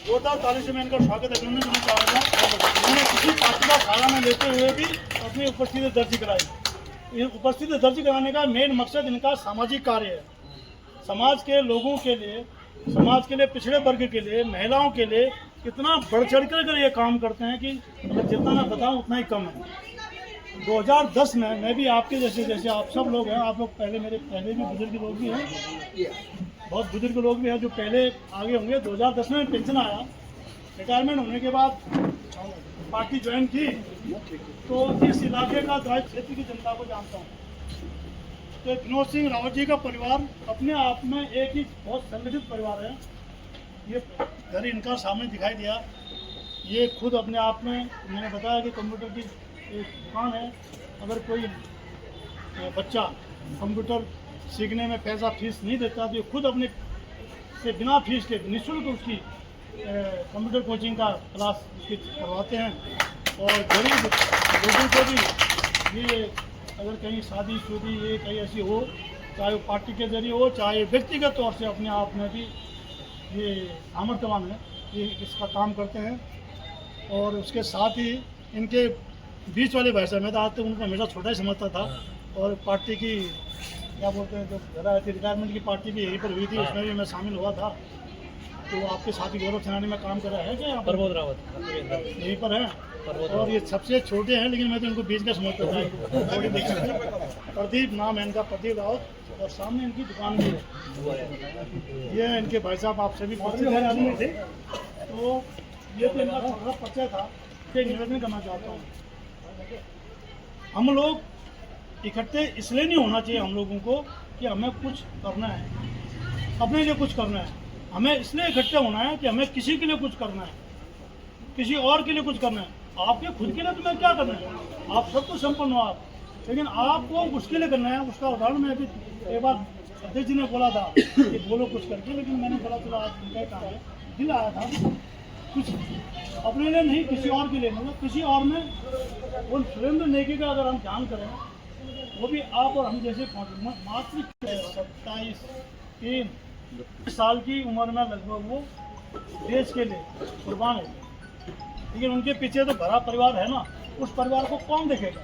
जोरदार ताली से मैं इनका स्वागत अभिनंदन करना चाहूँगा। उन्होंने किसी पार्टी का सहारा में लेते हुए भी अपनी उपस्थिति दर्ज कराई। ये उपस्थिति दर्ज कराने का मेन मकसद इनका सामाजिक कार्य है। समाज के लोगों के लिए, समाज के लिए, पिछड़े वर्ग के लिए, महिलाओं के लिए इतना बढ़ चढ़ कर ये काम करते हैं कि मैं जितना मैं बताऊँ उतना ही कम है। 2010 में मैं भी आपके जैसे आप सब लोग हैं, आप लोग पहले भी बुजुर्ग लोग भी हैं, बहुत बुजुर्ग लोग भी हैं जो पहले आगे होंगे। 2010 में पेंशन आया, रिटायरमेंट होने के बाद पार्टी ज्वाइन की, तो इस इलाके का क्षेत्र की जनता को जानता हूँ। तो विनोद सिंह रावत जी का परिवार अपने आप में एक ही बहुत संगठित परिवार है। ये घर इनका सामने दिखाई दिया। ये खुद अपने आप में मैंने बताया कि कंप्यूटर की एक दुकान है। अगर कोई बच्चा कंप्यूटर सीखने में पैसा फीस नहीं देता तो ये खुद अपने से बिना फीस के निःशुल्क उसकी कंप्यूटर कोचिंग का क्लास उसकी करवाते हैं। और गरीब लोगों को भी ये अगर कहीं शादी ये कहीं ऐसी हो, चाहे वो पार्टी के जरिए हो, चाहे व्यक्तिगत तौर से अपने आप में भी ये सामर्थ्यवान है, ये इसका काम करते हैं। और उसके साथ ही इनके बीच वाले भाई साहब, मैं तो आज तक उनको हमेशा छोटा ही समझता था। और पार्टी की क्या बोलते हैं, जब घर आई थी रिटायरमेंट की पार्टी भी यहीं पर हुई थी, उसमें भी मैं शामिल हुआ था। तो आपके साथी गौरव सेनानी में काम कर रहा है क्या यहाँ पर? प्रमोद रावत यहीं पर है। और ये सबसे छोटे हैं, लेकिन मैं तो इनको बीच का समझता था। प्रदीप नाम है इनका, प्रदीप रावत। और सामने इनकी दुकान भी है। ये इनके भाई साहब आपसे भी परिचित हैं आदमी थे। तो ये तो इनका थोड़ा परिचय था। एक निवेदन करना चाहता हूँ, हम लोग इकट्ठे इसलिए नहीं होना चाहिए हम लोगों को कि हमें कुछ करना है, अपने लिए कुछ करना है। हमें इसलिए इकट्ठे होना है कि हमें किसी के लिए कुछ करना है, किसी और के लिए कुछ करना है। आपके खुद के लिए तुम्हें क्या करना है? आप सब कुछ संपन्न हो आप, लेकिन आपको उसके लिए करना है। उसका उदाहरण मैं अभी एक बार अध्यक्ष जी ने बोला था कि बोलो कुछ करके, लेकिन मैंने बोला चलो आज उनका काम है, दिल आया था कुछ अपने लिए नहीं किसी और के लिए, मतलब किसी और में वो सुरेंद्र नेगी का अगर हम ध्यान करें, वो भी आप और हम जैसे मात्र 27 साल की उम्र में लगभग वो देश के लिए कुर्बान हो गए। लेकिन उनके पीछे तो भरा परिवार है ना, उस परिवार को कौन देखेगा?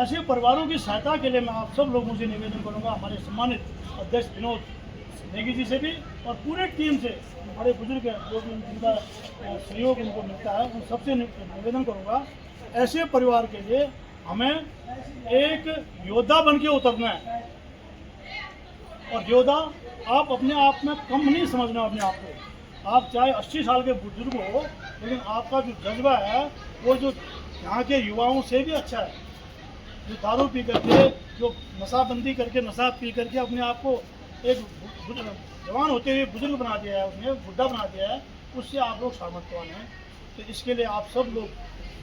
ऐसे परिवारों की सहायता के लिए मैं आप सब लोगों से निवेदन करूंगा, हमारे सम्मानित अध्यक्ष विनोद नेगी जी से भी और पूरे टीम से, हमारे बुजुर्ग हैं जो भी जिनका सहयोग इनको मिलता है, उन सबसे निवेदन करूंगा, ऐसे परिवार के लिए हमें एक योद्धा बन के उतरना है। और योद्धा आप अपने आप में कम नहीं समझना अपने आप को। आप चाहे 80 साल के बुजुर्ग हो, लेकिन आपका जो जज्बा है वो जो यहाँ के युवाओं से भी अच्छा है। जो दारू पी करके, जो नशाबंदी करके, नशा पी करके अपने आप को एक जवान होते हुए बुजुर्ग बना दिया है, उसने बुढ़ा बना दिया है, उससे आप लोग सामर्थ्यवान हैं। तो इसके लिए आप सब लोग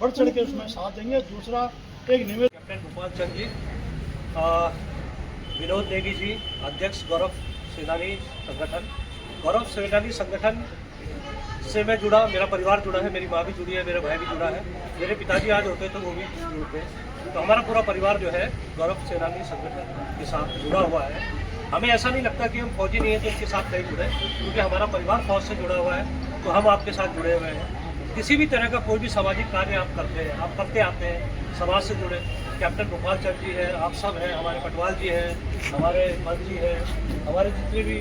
बढ़ चढ़ के उसमें साथ देंगे। दूसरा एक निवेदन, कैप्टन गोपाल चंद जी, विनोद नेगी जी, अध्यक्ष गौरव सेनानी संगठन। गौरव सेनानी संगठन से मैं जुड़ा, मेरा परिवार जुड़ा है, मेरी माँ भी जुड़ी है, मेरा भाई भी जुड़ा है, मेरे पिताजी आज होते तो वो भी जुड़ते। तो हमारा पूरा परिवार जो है गौरव सेनानी संगठन के साथ जुड़ा हुआ है। हमें ऐसा नहीं लगता कि हम फौजी नहीं है तो उनके साथ नहीं जुड़े, क्योंकि हमारा परिवार फौज से जुड़ा हुआ है, तो हम आपके साथ जुड़े हुए हैं। किसी भी तरह का कोई भी सामाजिक कार्य आप करते हैं, आप करते आते हैं, समाज से जुड़े। कैप्टन गोपाल चंद जी हैं, आप सब हैं, हमारे पटवाल जी हैं, हमारे मंच जी हैं, हमारे जितने भी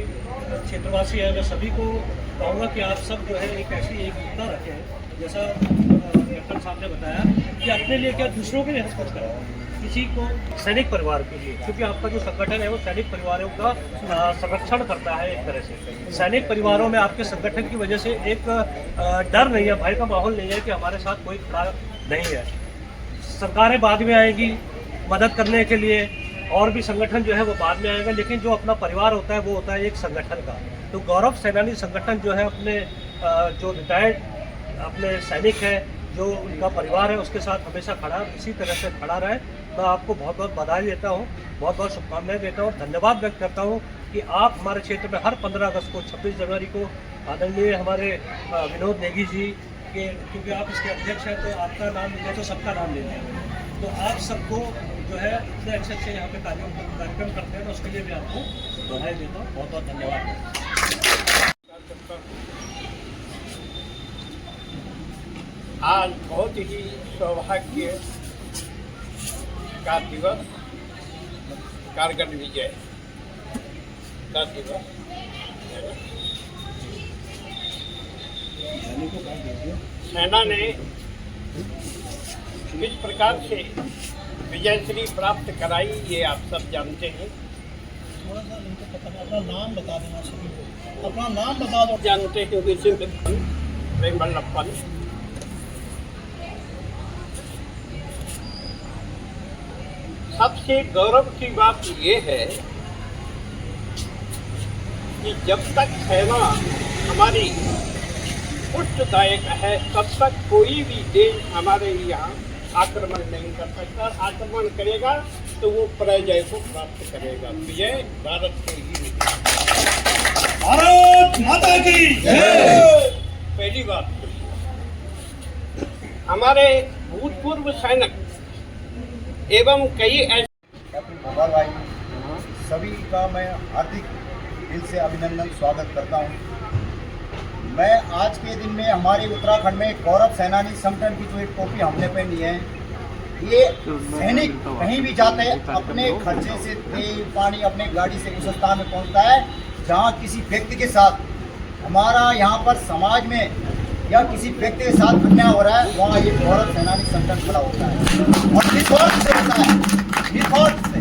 क्षेत्रवासी हैं, मैं सभी को कहूँगा कि आप सब जो है एक ऐसी एकता रखें, जैसा कैप्टन साहब ने बताया कि अपने लिए क्या दूसरों के लिए हस्तक्षेप करें, किसी को सैनिक परिवार के लिए, क्योंकि आपका जो संगठन है वो सैनिक परिवारों का संरक्षण करता है। एक तरह से सैनिक परिवारों में आपके संगठन की वजह से एक डर नहीं है, भय का माहौल नहीं है कि हमारे साथ कोई खड़ा नहीं है। सरकारें बाद में आएगी मदद करने के लिए, और भी संगठन जो है वो बाद में आएगा, लेकिन जो अपना परिवार होता है वो होता है एक संगठन का। तो गौरव सेनानी संगठन जो है अपने जो रिटायर्ड अपने सैनिक है, जो उनका परिवार है, उसके साथ हमेशा खड़ा, इसी तरह से खड़ा रहे। मैं आपको बहुत बहुत बधाई देता हूँ, बहुत बहुत शुभकामनाएं देता हूँ, धन्यवाद व्यक्त करता हूँ कि आप हमारे क्षेत्र में हर 15 अगस्त को, 26 जनवरी को आदरणीय हमारे विनोद नेगी जी के, क्योंकि आप इसके अध्यक्ष हैं तो आपका नाम ले तो सबका नाम ले लें, तो आप सबको जो है इतने अच्छे अच्छे यहाँ पे कार्यक्रम करते हैं, तो उसके लिए भी आपको बधाई देता हूँ। बहुत बहुत धन्यवाद। आज बहुत ही सौभाग्य का दिवस, कारगिल विजय का दिवस। सेना ने किस प्रकार से विजयश्री प्राप्त कराई ये आप सब जानते हैं। थोड़ा सा इनको पता है, अपना नाम बता देना सभी को, अपना नाम बता दो। जानते हैं विजय प्रेमवल्लभन। सबसे गौरव की बात ये है कि जब तक सेना हमारी पुष्टदायक है तब तक कोई भी देश हमारे यहाँ आक्रमण नहीं कर सकता। आक्रमण करेगा तो वो पराजय को प्राप्त करेगा। विजय भारत के ही मिलेगी। भारत माता की जय। पहली बात, हमारे भूतपूर्व सैनिक एवं कई ऐसे कैप्टन गोपाल भाई सभी का मैं हार्दिक दिल से अभिनंदन स्वागत करता हूं। मैं आज के दिन में हमारे उत्तराखंड में गौरव सेनानी संगठन की जो एक टोपी हमने पहनी है, ये सैनिक कहीं भी जाते हैं अपने खर्चे से तेल पानी अपने गाड़ी से उस स्थान में पहुंचता है जहां किसी व्यक्ति के साथ हमारा यहाँ पर समाज में या किसी व्यक्ति के साथ अन्याय हो रहा है, वहाँ ये गौरव सेनानी संगठन खड़ा होता है और निस्वार्थ से होता है, निस्वार्थ से।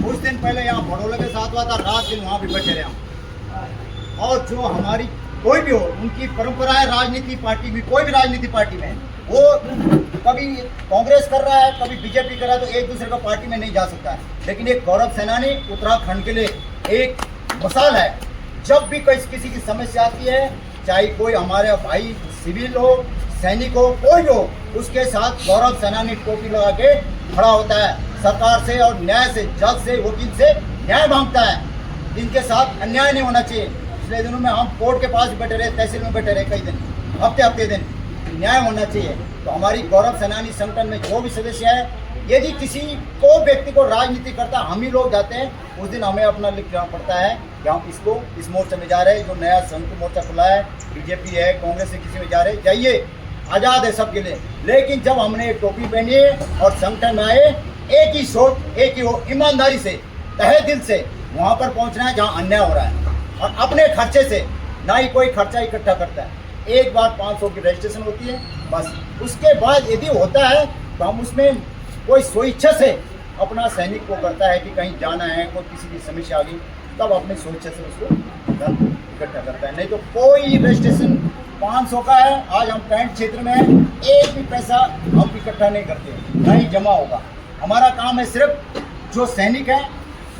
कुछ दिन पहले यहाँ बड़ोले के साथ हुआ था, रात दिन वहाँ भी बैठे रहे हम। और जो हमारी कोई भी हो, उनकी परंपरा है राजनीति पार्टी भी, कोई भी राजनीति पार्टी में वो कभी कांग्रेस कर रहा है कभी बीजेपी कर रहा है, तो एक दूसरे का पार्टी में नहीं जा सकता है। लेकिन एक गौरव सेनानी उत्तराखंड के लिए एक मिसाल है। जब भी किसी की समस्या आती है, चाहे कोई हमारे भाई सिविल हो सैनिक हो कोई हो, उसके साथ गौरव सेनानी टोपी लगा के खड़ा होता है। सरकार से और न्याय से, जज से, वकील से न्याय मांगता है। इनके साथ अन्याय नहीं होना चाहिए। पिछले दिनों में हम कोर्ट के पास बैठे रहे, तहसील में बैठे रहे कई दिन, हफ्ते दिन। न्याय होना चाहिए। तो हमारी गौरव सेनानी संगठन में जो भी सदस्य है, यदि किसी को व्यक्ति को राजनीति करता हम ही लोग जाते हैं, उस दिन हमें अपना लिख देना पड़ता है कि हम इसको इस मोर्चे में जा रहे हैं। जो नया संयुक्त मोर्चा खुला है, बीजेपी है, कांग्रेस से किसी में जा रहे, जाइए, आज़ाद है सबके लिए। लेकिन जब हमने टोपी पहनी है और संगठन में आए, एक ही सोच, एक ही हो, ईमानदारी से, तहे दिल से वहाँ पर पहुँचना है जहाँ अन्याय हो रहा है, और अपने खर्चे से, ना ही कोई खर्चा इकट्ठा करता है। एक बार 500 की रजिस्ट्रेशन होती है बस। उसके बाद यदि होता है तो हम उसमें कोई स्वेच्छा से अपना सैनिक को करता है कि कहीं जाना है, कोई किसी की समस्या आ गई, तब अपने स्वेच्छा से उसको धन इकट्ठा करता है। नहीं तो कोई रजिस्ट्रेशन 500 का है, आज हम कैंट क्षेत्र में हैं, एक भी पैसा हम इकट्ठा नहीं करते, नहीं जमा होगा। हमारा काम है सिर्फ जो सैनिक है,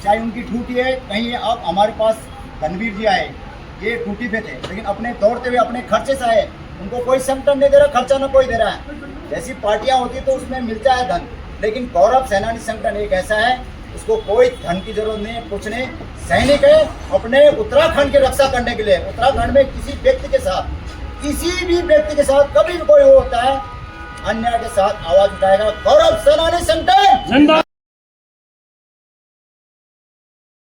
चाहे उनकी ड्यूटी है कहीं। अब हमारे पास धनवीर जी आए, ये ड्यूटी पे थे, लेकिन अपने दौड़ते हुए अपने खर्चे से आए। उनको कोई संगठन नहीं दे रहा, खर्चा ना कोई दे रहा है। जैसी पार्टियां होती तो उसमें मिलता है धन, लेकिन गौरव सेनानी संगठन एक ऐसा है, उसको कोई धन की जरूरत नहीं है, कुछ नहीं। सैनिक है अपने उत्तराखंड की रक्षा करने के लिए। उत्तराखंड में किसी व्यक्ति के साथ, किसी भी व्यक्ति के साथ कभी भी कोई होता है अन्याय के साथ आवाज उठाएगा गौरव सेनानी संगठन।